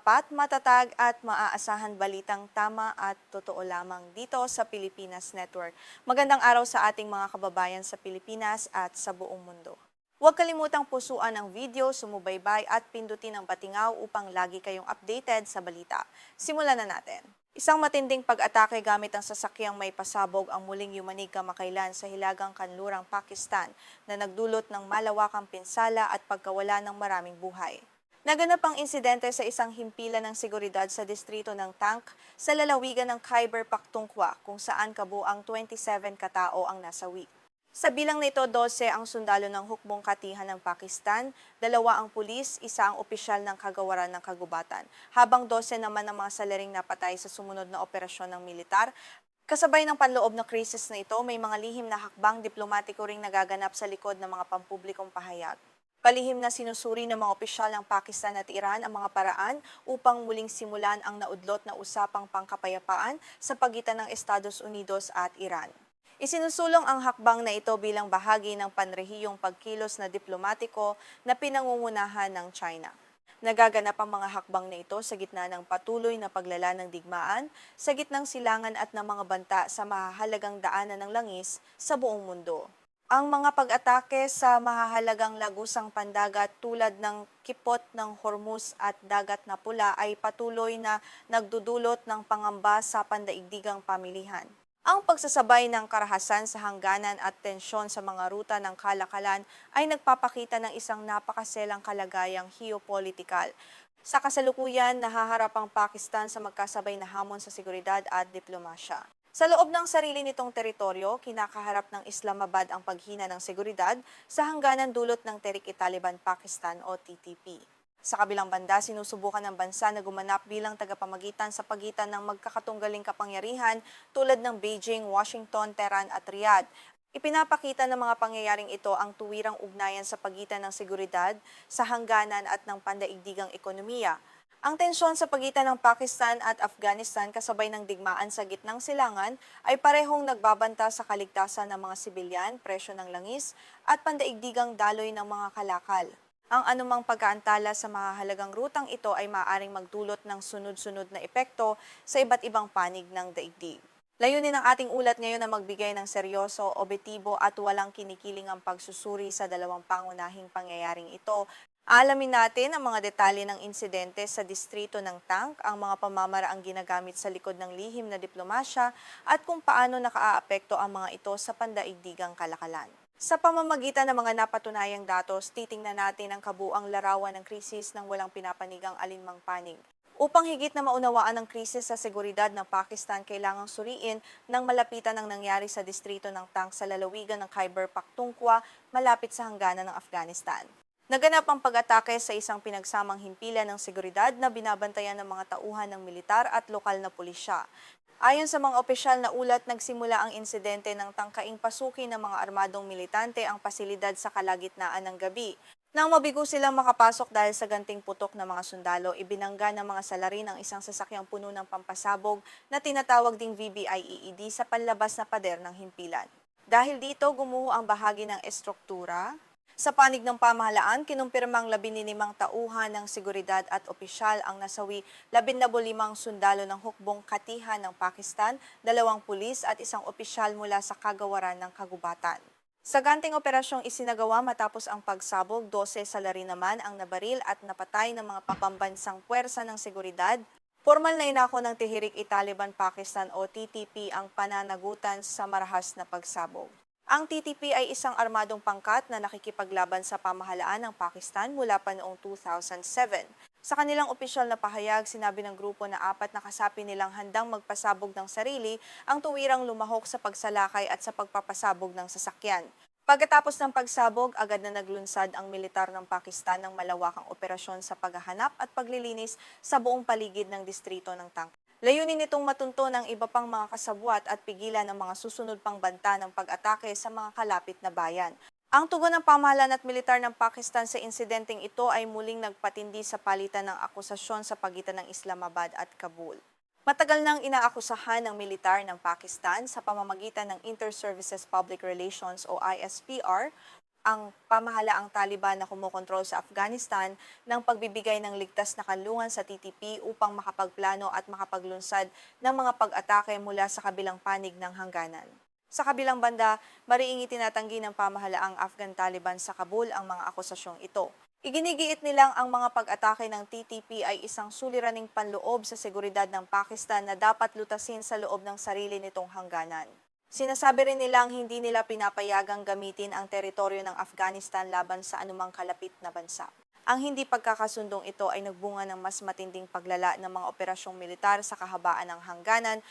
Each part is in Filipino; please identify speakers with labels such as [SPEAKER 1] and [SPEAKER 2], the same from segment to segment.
[SPEAKER 1] tapat, matatag at maaasahan balitang tama at totoo lamang dito sa Pilipinas Network. Magandang araw sa ating mga kababayan sa Pilipinas at sa buong mundo. Huwag kalimutang pusuan ang video, sumubaybay at pindutin ang patingaw upang lagi kayong updated sa balita. Simulan na natin. Isang matinding pag-atake gamit ang sasakyang may pasabog ang muling yumanig kamakailan sa hilagang kanlurang Pakistan na nagdulot ng malawakang pinsala at pagkawala ng maraming buhay. Naganap ang insidente sa isang himpilan ng seguridad sa distrito ng Tank sa lalawigan ng Khyber Pakhtunkhwa kung saan kabuang 27 katao ang nasawi. Sa bilang nito, 12 ang sundalo ng hukbong katihan ng Pakistan, 2 ang pulis, 1 ang opisyal ng kagawaran ng kagubatan, habang 12 naman ang mga salaring napatay sa sumunod na operasyon ng militar. Kasabay ng panloob na krisis na ito, may mga lihim na hakbang diplomatiko ring nagaganap sa likod ng mga pampublikong pahayag. Palihim na sinusuri ng mga opisyal ng Pakistan at Iran ang mga paraan upang muling simulan ang naudlot na usapang pangkapayapaan sa pagitan ng Estados Unidos at Iran. Isinusulong ang hakbang na ito bilang bahagi ng panrehiyong pagkilos na diplomatiko na pinangungunahan ng China. Nagaganap ang mga hakbang na ito sa gitna ng patuloy na paglala ng digmaan, sa gitnang silangan at ng mga banta sa mahahalagang daanan ng langis sa buong mundo. Ang mga pag-atake sa mahahalagang lagusang pandagat tulad ng kipot ng Hormuz at dagat na pula ay patuloy na nagdudulot ng pangamba sa pandaigdigang pamilihan. Ang pagsasabay ng karahasan sa hangganan at tensyon sa mga ruta ng kalakalan ay nagpapakita ng isang napakaselang kalagayang geopolitikal. Sa kasalukuyan, nahaharap ang Pakistan sa magkasabay na hamon sa seguridad at diplomasya. Sa loob ng sarili nitong teritoryo, kinakaharap ng Islamabad ang paghina ng seguridad sa hangganan dulot ng Tehrik-i-Taliban Pakistan o TTP. Sa kabilang banda, sinusubukan ng bansa na gumanap bilang tagapamagitan sa pagitan ng magkakatunggaling kapangyarihan tulad ng Beijing, Washington, Tehran at Riyadh. Ipinapakita ng mga pangyayaring ito ang tuwirang ugnayan sa pagitan ng seguridad, sa hangganan at ng pandaigdigang ekonomiya. Ang tensyon sa pagitan ng Pakistan at Afghanistan kasabay ng digmaan sa gitnang silangan ay parehong nagbabanta sa kaligtasan ng mga sibilyan, presyo ng langis at pandaigdigang daloy ng mga kalakal. Ang anumang pagkaantala sa mahahalagang rutang ito ay maaaring magdulot ng sunod-sunod na epekto sa iba't ibang panig ng daigdig. Layunin ng ating ulat ngayon na magbigay ng seryoso, objektibo at walang kinikilingang pagsusuri sa dalawang pangunahing pangyayaring ito. Alamin natin ang mga detalye ng insidente sa distrito ng Tank, ang mga pamamaraang ginagamit sa likod ng lihim na diplomasya at kung paano nakaaapekto ang mga ito sa pandaigdigang kalakalan. Sa pamamagitan ng mga napatunayang datos, titingnan natin ang kabuang larawan ng krisis ng walang pinapanigang alinmang panig. Upang higit na maunawaan ang krisis sa seguridad ng Pakistan, kailangang suriin ng malapitan ang nangyari sa distrito ng Tank sa lalawigan ng Khyber Pakhtunkhwa malapit sa hangganan ng Afghanistan. Naganap ang pag-atake sa isang pinagsamang himpilan ng seguridad na binabantayan ng mga tauhan ng militar at lokal na pulisya. Ayon sa mga opisyal na ulat, nagsimula ang insidente ng tangkaing pasukin ng mga armadong militante ang pasilidad sa kalagitnaan ng gabi. Nang mabigo silang makapasok dahil sa ganting putok ng mga sundalo, ibinangga ng mga salarin ang isang sasakyang puno ng pampasabog na tinatawag ding VBIEED sa panlabas na pader ng himpilan. Dahil dito, gumuho ang bahagi ng estruktura. Sa panig ng pamahalaan, kinumpirmang 15 tauhan ng seguridad at opisyal ang nasawi, 15 sundalo ng hukbong katihan ng Pakistan, 2 pulis at 1 opisyal mula sa kagawaran ng kagubatan. Sa ganting operasyong isinagawa matapos ang pagsabog, 12 salarin naman ang nabaril at napatay ng mga pambansang puwersa ng seguridad. Formal na inako ng Tehrik-i-Taliban Pakistan o TTP ang pananagutan sa marahas na pagsabog. Ang TTP ay isang armadong pangkat na nakikipaglaban sa pamahalaan ng Pakistan mula pa noong 2007. Sa kanilang opisyal na pahayag, sinabi ng grupo na 4 na kasapi nilang handang magpasabog ng sarili ang tuwirang lumahok sa pagsalakay at sa pagpapasabog ng sasakyan. Pagkatapos ng pagsabog, agad na naglunsad ang militar ng Pakistan ng malawakang operasyon sa paghahanap at paglilinis sa buong paligid ng distrito ng Tank. Layunin nitong matunto ng iba pang mga kasabwat at pigilan ang mga susunod pang banta ng pag-atake sa mga kalapit na bayan. Ang tugon ng pamahalaan at militar ng Pakistan sa insidenteng ito ay muling nagpatindi sa palitan ng akusasyon sa pagitan ng Islamabad at Kabul. Matagal nang inaakusahan ng militar ng Pakistan sa pamamagitan ng Inter-Services Public Relations o ISPR ang pamahalaang Taliban na kumokontrol sa Afghanistan ng pagbibigay ng ligtas na kanlungan sa TTP upang makapagplano at makapaglunsad ng mga pag-atake mula sa kabilang panig ng hangganan. Sa kabilang banda, mariing itinatanggi ng pamahalaang Afghan Taliban sa Kabul ang mga akusasyong ito. Iginigiit nilang ang mga pag-atake ng TTP ay isang suliraning panloob sa seguridad ng Pakistan na dapat lutasin sa loob ng sarili nitong hangganan. Sinasabi rin nilang hindi nila pinapayagang gamitin ang teritoryo ng Afghanistan laban sa anumang kalapit na bansa. Ang hindi pagkakasundong ito ay nagbunga ng mas matinding paglala ng mga operasyong militar sa kahabaan ng hangganan.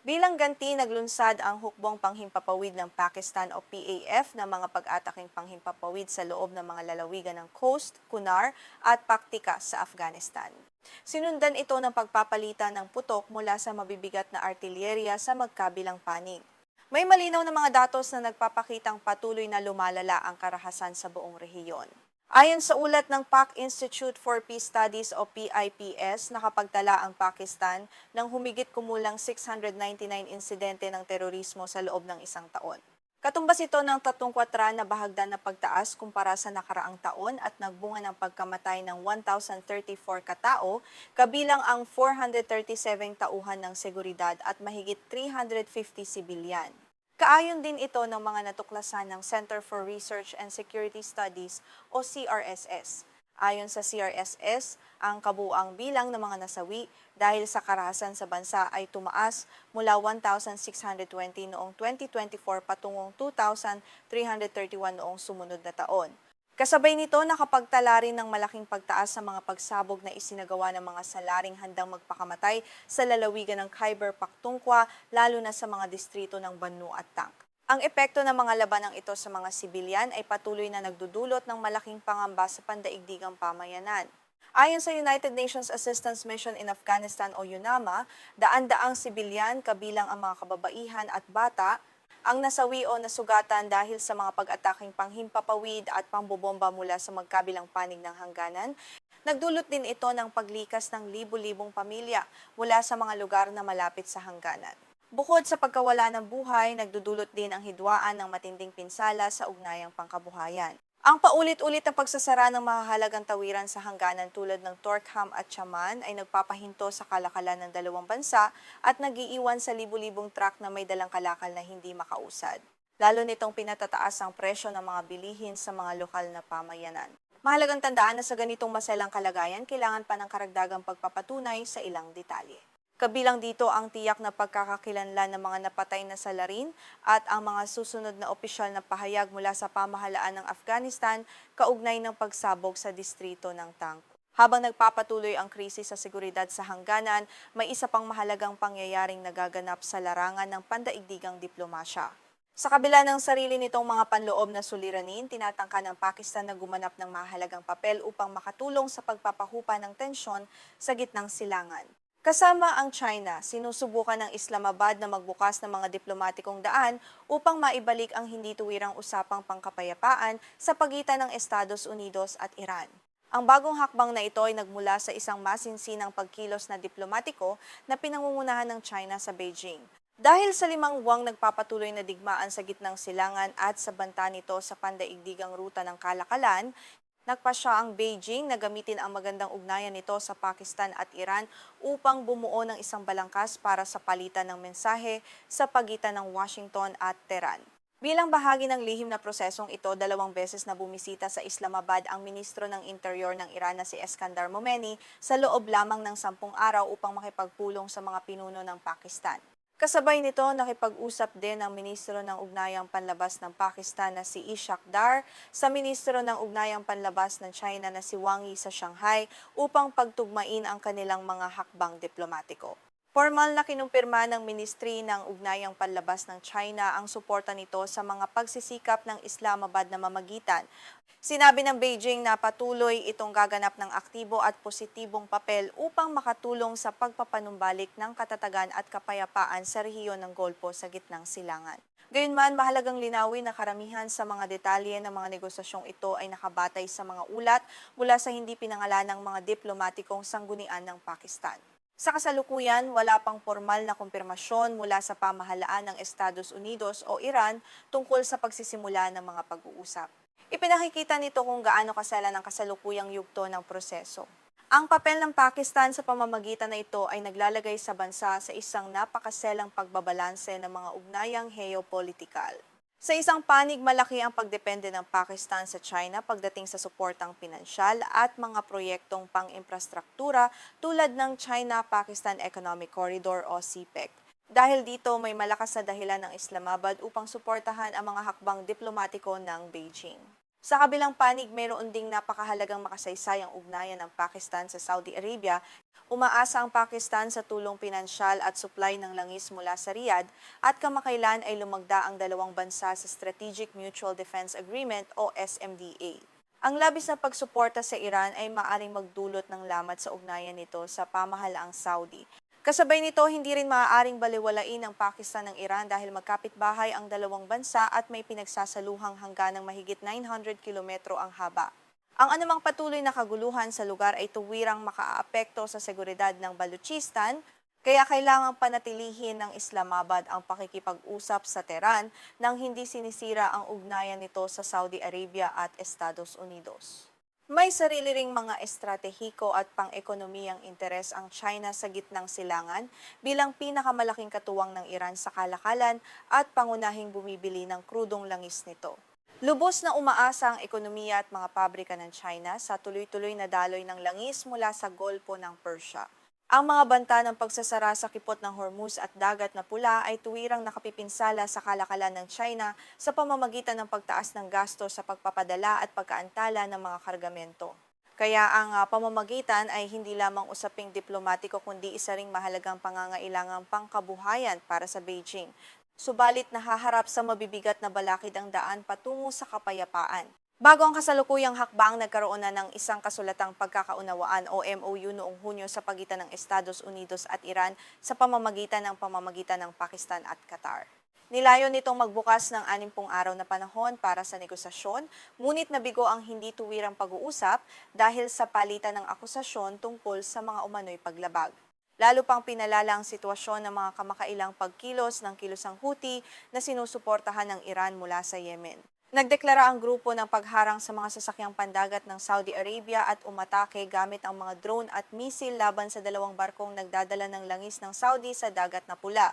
[SPEAKER 1] Bilang ganti, naglunsad ang hukbong panghimpapawid ng Pakistan o PAF na mga pag-ataking panghimpapawid sa loob ng mga lalawigan ng Khost, Kunar at Paktika sa Afghanistan. Sinundan ito ng pagpapalitan ng putok mula sa mabibigat na artilyerya sa magkabilang panig. May malinaw na mga datos na nagpapakitang patuloy na lumalala ang karahasan sa buong rehiyon. Ayon sa ulat ng Pak Institute for Peace Studies o PIPS, nakapagtala ang Pakistan ng humigit kumulang 699 insidente ng terorismo sa loob ng isang taon. Katumbas ito ng 34 na bahagdan na pagtaas kumpara sa nakaraang taon at nagbunga ng pagkamatay ng 1,034 katao, kabilang ang 437 tauhan ng seguridad at mahigit 350 sibilyan. Kaayon din ito ng mga natuklasan ng Center for Research and Security Studies o CRSS. Ayon sa CRSS, ang kabuuang bilang ng mga nasawi dahil sa karahasan sa bansa ay tumaas mula 1,620 noong 2024 patungong 2,331 noong sumunod na taon. Kasabay nito, nakapagtala rin ng malaking pagtaas sa mga pagsabog na isinagawa ng mga salaring handang magpakamatay sa lalawigan ng Khyber Pakhtunkhwa, lalo na sa mga distrito ng Bannu at Tank. Ang epekto ng mga labanang ito sa mga sibilyan ay patuloy na nagdudulot ng malaking pangamba sa pandaigdigang pamayanan. Ayon sa United Nations Assistance Mission in Afghanistan o UNAMA, daan-daang sibilyan kabilang ang mga kababaihan at bata ang nasawi o nasugatan dahil sa mga pag-ataking panghimpapawid at pambobomba mula sa magkabilang panig ng hangganan. Nagdulot din ito ng paglikas ng libu-libong pamilya mula sa mga lugar na malapit sa hangganan. Bukod sa pagkawala ng buhay, nagdudulot din ang hidwaan ng matinding pinsala sa ugnayang pangkabuhayan. Ang paulit-ulit na pagsasara ng mahahalagang tawiran sa hangganan tulad ng Torkham at Chaman ay nagpapahinto sa kalakalan ng dalawang bansa at nagiiwan sa libu-libong truck na may dalang kalakal na hindi makausad. Lalo nitong pinatataas ang presyo ng mga bilihin sa mga lokal na pamayanan. Mahalagang tandaan na sa ganitong maselang kalagayan, kailangan pa ng karagdagang pagpapatunay sa ilang detalye. Kabilang dito ang tiyak na pagkakakilanlan ng mga napatay na salarin at ang mga susunod na opisyal na pahayag mula sa pamahalaan ng Afghanistan kaugnay ng pagsabog sa distrito ng Tank. Habang nagpapatuloy ang krisis sa seguridad sa hangganan, may isa pang mahalagang pangyayaring nagaganap sa larangan ng pandaigdigang diplomasya. Sa kabila ng sarili nitong mga panloob na suliranin, tinatangka ng Pakistan na gumanap ng mahalagang papel upang makatulong sa pagpapahupa ng tensyon sa gitnang silangan. Kasama ang China, sinusubukan ng Islamabad na magbukas ng mga diplomatikong daan upang maibalik ang hindi tuwirang usapang pangkapayapaan sa pagitan ng Estados Unidos at Iran. Ang bagong hakbang na ito ay nagmula sa isang masinsinang pagkilos na diplomatiko na pinangungunahan ng China sa Beijing. Dahil sa 5 buwang nagpapatuloy na digmaan sa gitnang silangan at sa banta nito sa pandaigdigang ruta ng kalakalan, nagpasya ang Beijing na gamitin ang magandang ugnayan nito sa Pakistan at Iran upang bumuo ng isang balangkas para sa palitan ng mensahe sa pagitan ng Washington at Tehran. Bilang bahagi ng lihim na prosesong ito, 2 beses na bumisita sa Islamabad ang Ministro ng Interior ng Iran na si Eskandar Momeni sa loob lamang ng 10 araw upang makipagpulong sa mga pinuno ng Pakistan. Kasabay nito, nakipag-usap din ang Ministro ng Ugnayang Panlabas ng Pakistan na si Ishaq Dar sa Ministro ng Ugnayang Panlabas ng China na si Wang Yi sa Shanghai upang pagtugmain ang kanilang mga hakbang diplomatiko. Formal na kinumpirma ng Ministry ng Ugnayang Panlabas ng China ang suporta nito sa mga pagsisikap ng Islamabad na mamagitan. Sinabi ng Beijing na patuloy itong gaganap ng aktibo at positibong papel upang makatulong sa pagpapanumbalik ng katatagan at kapayapaan sa rehiyon ng Golpo sa gitnang silangan. Gayunman, mahalagang linawin na karamihan sa mga detalye ng mga negosasyong ito ay nakabatay sa mga ulat mula sa hindi pinangalanang mga diplomatikong sanggunian ng Pakistan. Sa kasalukuyan, wala pang formal na kumpirmasyon mula sa pamahalaan ng Estados Unidos o Iran tungkol sa pagsisimula ng mga pag-uusap. Ipinakikita nito kung gaano kasala ng kasalukuyang yugto ng proseso. Ang papel ng Pakistan sa pamamagitan na ito ay naglalagay sa bansa sa isang napakaselang pagbabalanse ng mga ugnayang geopolitikal. Sa isang panig, malaki ang pagdepende ng Pakistan sa China pagdating sa suportang pinansyal at mga proyektong pang-infrastruktura tulad ng China-Pakistan Economic Corridor o CPEC. Dahil dito, may malakas na dahilan ng Islamabad upang suportahan ang mga hakbang diplomatiko ng Beijing. Sa kabilang panig, mayroon ding napakahalagang makasaysayang ugnayan ng Pakistan sa Saudi Arabia. Umaasa ang Pakistan sa tulong pinansyal at supply ng langis mula sa Riyadh at kamakailan ay lumagda ang dalawang bansa sa Strategic Mutual Defense Agreement o SMDA. Ang labis na pagsuporta sa Iran ay maaring magdulot ng lamat sa ugnayan nito sa pamahalaang Saudi. Kasabay nito, hindi rin maaaring baliwalain ng Pakistan ng Iran dahil magkapitbahay ang dalawang bansa at may pinagsasaluhang hangganang mahigit 900 kilometro ang haba. Ang anumang patuloy na kaguluhan sa lugar ay tuwirang makaaapekto sa seguridad ng Balochistan, kaya kailangang panatilihin ng Islamabad ang pakikipag-usap sa Tehran nang hindi sinisira ang ugnayan nito sa Saudi Arabia at Estados Unidos. May sarili ring mga estratehiko at pang-ekonomiyang interes ang China sa gitnang silangan bilang pinakamalaking katuwang ng Iran sa kalakalan at pangunahing bumibili ng krudong langis nito. Lubos na umaasa ang ekonomiya at mga pabrika ng China sa tuloy-tuloy na daloy ng langis mula sa Golpo ng Persia. Ang mga banta ng pagsasara sa kipot ng Hormuz at Dagat na Pula ay tuwirang nakapipinsala sa kalakalan ng China sa pamamagitan ng pagtaas ng gasto sa pagpapadala at pagkaantala ng mga kargamento. Kaya ang pamamagitan ay hindi lamang usaping diplomatiko kundi isa ring mahalagang pangangailangang pangkabuhayan para sa Beijing. Subalit nahaharap sa mabibigat na balakid ang daan patungo sa kapayapaan. Bago ang kasalukuyang hakbang, nagkaroon na ng isang kasulatang pagkakaunawaan o MOU noong Hunyo sa pagitan ng Estados Unidos at Iran sa pamamagitan ng Pakistan at Qatar. Nilayon nitong magbukas ng 60 araw na panahon para sa negosasyon, ngunit nabigo ang hindi tuwirang pag-uusap dahil sa palitan ng akusasyon tungkol sa mga umano'y paglabag. Lalo pang pinalala ang sitwasyon ng mga kamakailang pagkilos ng kilusang Houthi na sinusuportahan ng Iran mula sa Yemen. Nagdeklara ang grupo ng pagharang sa mga sasakyang pandagat ng Saudi Arabia at umatake gamit ang mga drone at misil laban sa dalawang barkong nagdadala ng langis ng Saudi sa Dagat na Pula.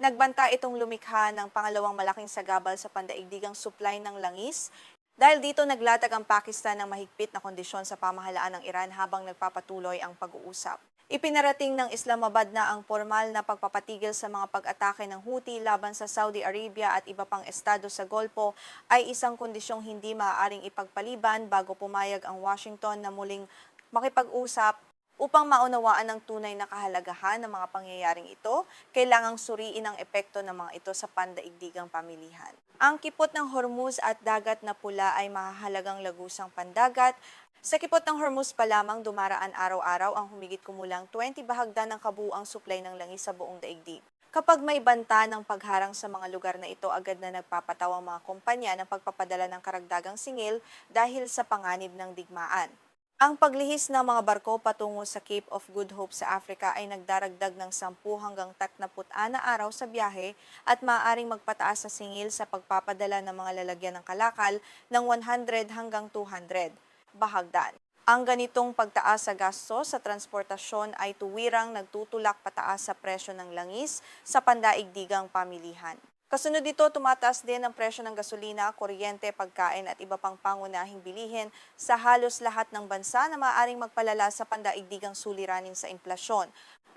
[SPEAKER 1] Nagbanta itong lumikha ng pangalawang malaking sagabal sa pandaigdigang supply ng langis. Dahil dito naglatag ang Pakistan ng mahigpit na kondisyon sa pamahalaan ng Iran habang nagpapatuloy ang pag-uusap. Ipinarating ng Islamabad na ang formal na pagpapatigil sa mga pag-atake ng Houthi laban sa Saudi Arabia at iba pang estado sa Golpo ay isang kondisyong hindi maaaring ipagpaliban bago pumayag ang Washington na muling makipag-usap. Upang maunawaan ang tunay na kahalagahan ng mga pangyayaring ito, kailangang suriin ang epekto ng mga ito sa pandaigdigang pamilihan. Ang kipot ng Hormuz at Dagat na Pula ay mahahalagang lagusang pandagat. Sa kipot ng Hormuz pa lamang dumaraan araw-araw ang humigit kumulang 20 bahagdan ng kabuuang supply ng langis sa buong daigdig. Kapag may banta ng pagharang sa mga lugar na ito, agad na nagpapataw ang mga kumpanya ng pagpapadala ng karagdagang singil dahil sa panganib ng digmaan. Ang paglihis ng mga barko patungo sa Cape of Good Hope sa Africa ay nagdaragdag ng 10 hanggang 36 na araw sa biyahe at maaaring magpataas sa singil sa pagpapadala ng mga lalagyan ng kalakal ng 100 hanggang 200 bahagdan. Ang ganitong pagtaas sa gasto sa transportasyon ay tuwirang nagtutulak pataas sa presyo ng langis sa pandaigdigang pamilihan. Kasunod dito, tumataas din ang presyo ng gasolina, kuryente, pagkain at iba pang pangunahing bilihin sa halos lahat ng bansa na maaaring magpalala sa pandaigdigang suliranin sa inflasyon.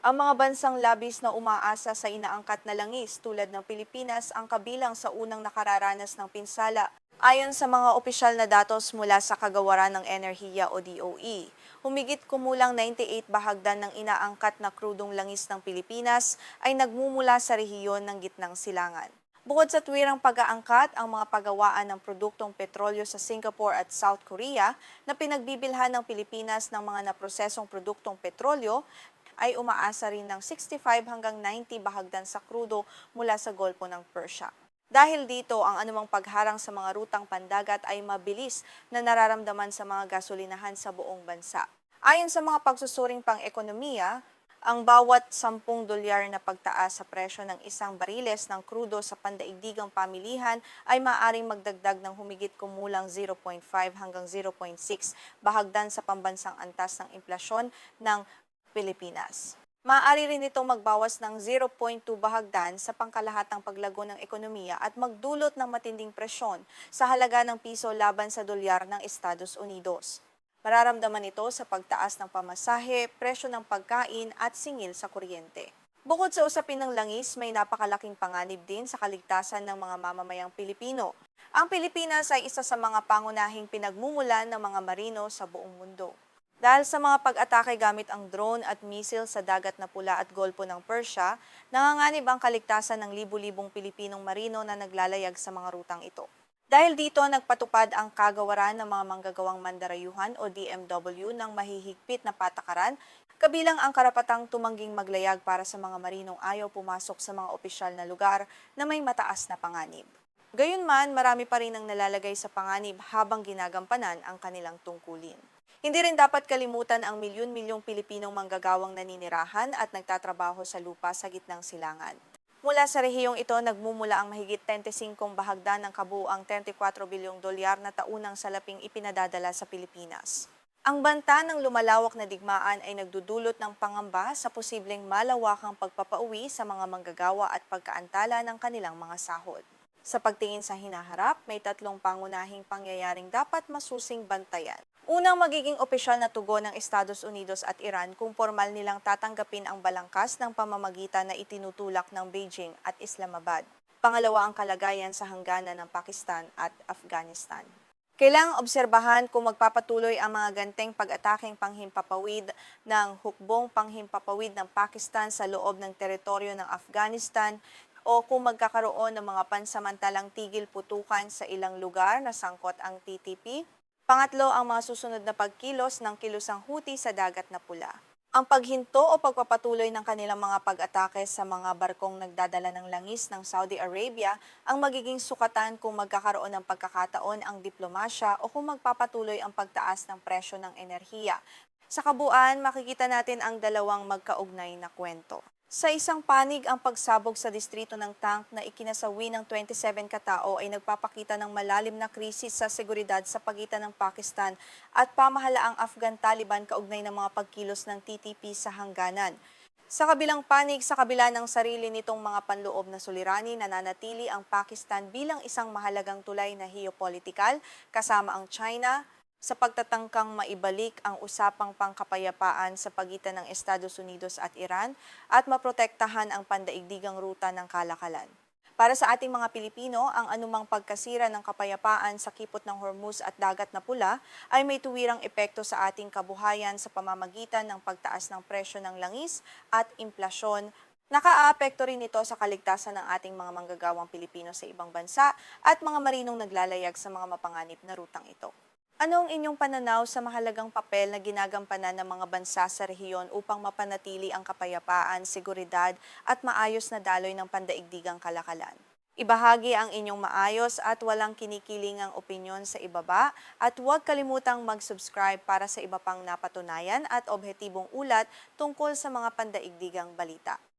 [SPEAKER 1] Ang mga bansang labis na umaasa sa inaangkat na langis tulad ng Pilipinas ang kabilang sa unang nakararanas ng pinsala. Ayon sa mga opisyal na datos mula sa Kagawaran ng Enerhiya o DOE, humigit kumulang 98 bahagdan ng inaangkat na krudong langis ng Pilipinas ay nagmumula sa rehiyon ng Gitnang Silangan. Bukod sa tuwirang pag-aangkat, ang mga pagawaan ng produktong petrolyo sa Singapore at South Korea na pinagbibilhan ng Pilipinas ng mga naprosesong produktong petrolyo ay umaasa rin ng 65 hanggang 90 bahagdan sa krudo mula sa Golpo ng Persia. Dahil dito, ang anumang pagharang sa mga rutang pandagat ay mabilis na nararamdaman sa mga gasolinahan sa buong bansa. Ayon sa mga pagsusuring pang-ekonomiya, Ang bawat $10 na pagtaas sa presyo ng isang bariles ng krudo sa pandaigdigang pamilihan ay maaaring magdagdag ng humigit kumulang 0.5 hanggang 0.6 bahagdan sa pambansang antas ng inflasyon ng Pilipinas. Maaari rin itong magbawas ng 0.2 bahagdan sa pangkalahatang paglago ng ekonomiya at magdulot ng matinding presyon sa halaga ng piso laban sa dolyar ng Estados Unidos. Mararamdaman ito sa pagtaas ng pamasahe, presyo ng pagkain at singil sa kuryente. Bukod sa usapin ng langis, may napakalaking panganib din sa kaligtasan ng mga mamamayang Pilipino. Ang Pilipinas ay isa sa mga pangunahing pinagmumulan ng mga marino sa buong mundo. Dahil sa mga pag-atake gamit ang drone at misil sa Dagat na Pula at Golpo ng Persia, nanganganib ang kaligtasan ng libu-libong Pilipinong marino na naglalayag sa mga rutang ito. Dahil dito, nagpatupad ang kagawaran ng mga manggagawang mandarayuhan o DMW ng mahihigpit na patakaran, kabilang ang karapatang tumangging maglayag para sa mga marinong ayaw pumasok sa mga opisyal na lugar na may mataas na panganib. Gayunman, marami pa rin ang nalalagay sa panganib habang ginagampanan ang kanilang tungkulin. Hindi rin dapat kalimutan ang milyon-milyong Pilipinong manggagawang naninirahan at nagtatrabaho sa lupa sa gitnang silangan. Mula sa rehiyong ito, nagmumula ang mahigit 35 bahagdan ng kabuuang $34 bilyong na taunang salaping ipinadadala sa Pilipinas. Ang banta ng lumalawak na digmaan ay nagdudulot ng pangamba sa posibleng malawakang pagpapauwi sa mga manggagawa at pagkaantala ng kanilang mga sahod. Sa pagtingin sa hinaharap, may 3 pangunahing pangyayaring dapat masusing bantayan. Unang, magiging opisyal na tugon ng Estados Unidos at Iran kung formal nilang tatanggapin ang balangkas ng pamamagitan na itinutulak ng Beijing at Islamabad. Pangalawa, ang kalagayan sa hangganan ng Pakistan at Afghanistan. Kailangang obserbahan kung magpapatuloy ang mga ganteng pag-ataking panghimpapawid ng hukbong panghimpapawid ng Pakistan sa loob ng teritoryo ng Afghanistan o kung magkakaroon ng mga pansamantalang tigil putukan sa ilang lugar na sangkot ang TTP. Pangatlo, ang mga susunod na pagkilos ng kilusang Houthi sa Dagat na Pula. Ang paghinto o pagpapatuloy ng kanilang mga pag-atake sa mga barkong nagdadala ng langis ng Saudi Arabia ang magiging sukatan kung magkakaroon ng pagkakataon ang diplomasya o kung magpapatuloy ang pagtaas ng presyo ng enerhiya. Sa kabuuan, makikita natin ang dalawang magkaugnay na kwento. Sa isang panig, ang pagsabog sa distrito ng Tank na ikinasawi ng 27 katao ay nagpapakita ng malalim na krisis sa seguridad sa pagitan ng Pakistan at pamahalaang Afghan Taliban kaugnay ng mga pagkilos ng TTP sa hangganan. Sa kabilang panig, sa kabila ng sarili nitong mga panloob na suliranin, nananatili ang Pakistan bilang isang mahalagang tulay na geopolitikal kasama ang China, sa pagtatangkang maibalik ang usapang pangkapayapaan sa pagitan ng Estados Unidos at Iran at maprotektahan ang pandaigdigang ruta ng kalakalan. Para sa ating mga Pilipino, ang anumang pagkasira ng kapayapaan sa kipot ng Hormuz at Dagat na Pula ay may tuwirang epekto sa ating kabuhayan sa pamamagitan ng pagtaas ng presyo ng langis at inflasyon. Nakaaapekto rin ito sa kaligtasan ng ating mga manggagawang Pilipino sa ibang bansa at mga marinong naglalayag sa mga mapanganib na rutang ito. Ano ang inyong pananaw sa mahalagang papel na ginagampanan ng mga bansa sa rehiyon upang mapanatili ang kapayapaan, seguridad at maayos na daloy ng pandaigdigang kalakalan? Ibahagi ang inyong maayos at walang kinikilingang opinyon sa ibaba at huwag kalimutang mag-subscribe para sa iba pang napatunayan at objetibong ulat tungkol sa mga pandaigdigang balita.